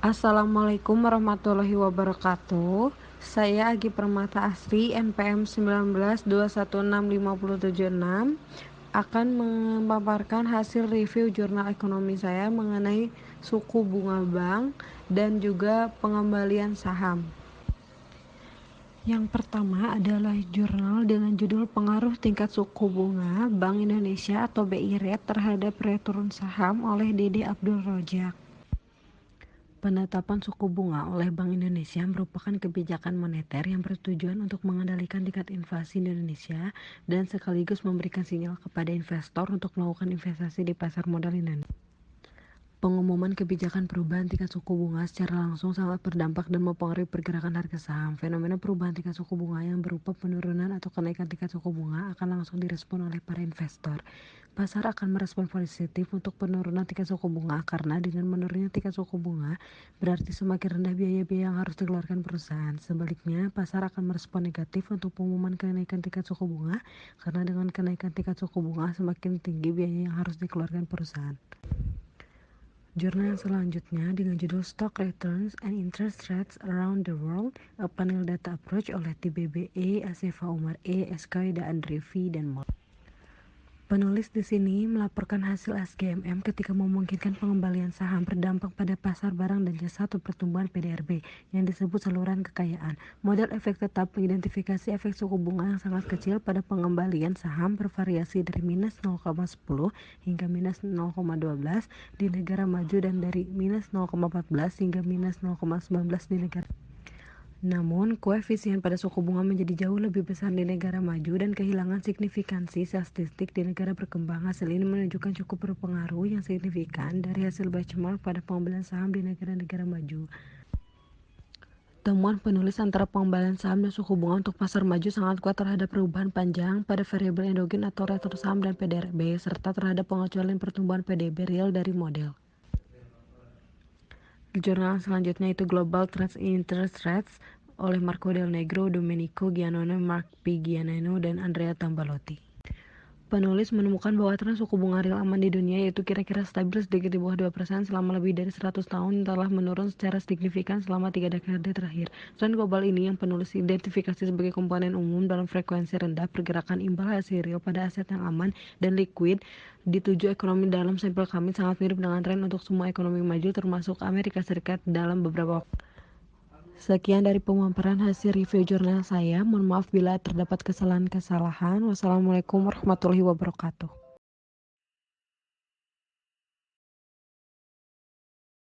Assalamualaikum warahmatullahi wabarakatuh. Saya Agi Permata Asri, NPM 19216576, akan memaparkan hasil review jurnal ekonomi saya mengenai suku bunga bank dan juga pengembalian saham. Yang pertama adalah jurnal dengan judul Pengaruh Tingkat Suku Bunga Bank Indonesia atau BI Rate terhadap return saham oleh Dede Abdul Rojak. Penetapan suku bunga oleh Bank Indonesia merupakan kebijakan moneter yang bertujuan untuk mengendalikan tingkat inflasi di Indonesia dan sekaligus memberikan sinyal kepada investor untuk melakukan investasi di pasar modal Indonesia. Pengumuman kebijakan perubahan tingkat suku bunga secara langsung sangat berdampak dan mempengaruhi pergerakan harga saham. Fenomena perubahan tingkat suku bunga yang berupa penurunan atau kenaikan tingkat suku bunga akan langsung direspon oleh para investor. Pasar akan merespon positif untuk penurunan tingkat suku bunga karena dengan menurunnya tingkat suku bunga berarti semakin rendah biaya-biaya yang harus dikeluarkan perusahaan. Sebaliknya, pasar akan merespon negatif untuk pengumuman kenaikan tingkat suku bunga karena dengan kenaikan tingkat suku bunga semakin tinggi biaya yang harus dikeluarkan perusahaan. Jurnal yang selanjutnya dengan judul Stock Returns and Interest Rates Around the World, a Panel Data Approach oleh TBBE, Asefa Umar E, SK Andri V, dan Mol. Penulis di sini melaporkan hasil SGMM ketika memungkinkan pengembalian saham berdampak pada pasar barang dan jasa atau pertumbuhan PDRB yang disebut saluran kekayaan. Model efek tetap mengidentifikasi efek suku bunga yang sangat kecil pada pengembalian saham bervariasi dari minus 0,10 hingga minus 0,12 di negara maju dan dari minus 0,14 hingga minus 0,19 di negara. Namun, koefisien pada suku bunga menjadi jauh lebih besar di negara maju dan kehilangan signifikansi statistik di negara berkembang. Hasil ini menunjukkan cukup berpengaruh yang signifikan dari hasil benchmark pada pengembalian saham di negara-negara maju. Temuan penulis antara pengembalian saham dan suku bunga untuk pasar maju sangat kuat terhadap perubahan panjang pada variabel endogen atau return saham dan PDRB, serta terhadap pengecualian pertumbuhan PDB real dari model. Jurnal selanjutnya itu Global Trends in Interest Rates oleh Marco Del Negro, Domenico Giannone, Mark P. Giannino, dan Andrea Tambalotti. Penulis menemukan bahwa tren suku bunga real aman di dunia yaitu kira-kira stabil sedikit di bawah 2% selama lebih dari 100 tahun telah menurun secara signifikan selama 3 dekade terakhir. Tren global ini yang penulis identifikasi sebagai komponen umum dalam frekuensi rendah pergerakan imbal hasil real pada aset yang aman dan liquid di 7 ekonomi dalam sampel kami sangat mirip dengan tren untuk semua ekonomi maju termasuk Amerika Serikat dalam beberapa waktu. Sekian dari pemaparan hasil review jurnal saya. Mohon maaf bila terdapat kesalahan-kesalahan. Wassalamualaikum warahmatullahi wabarakatuh.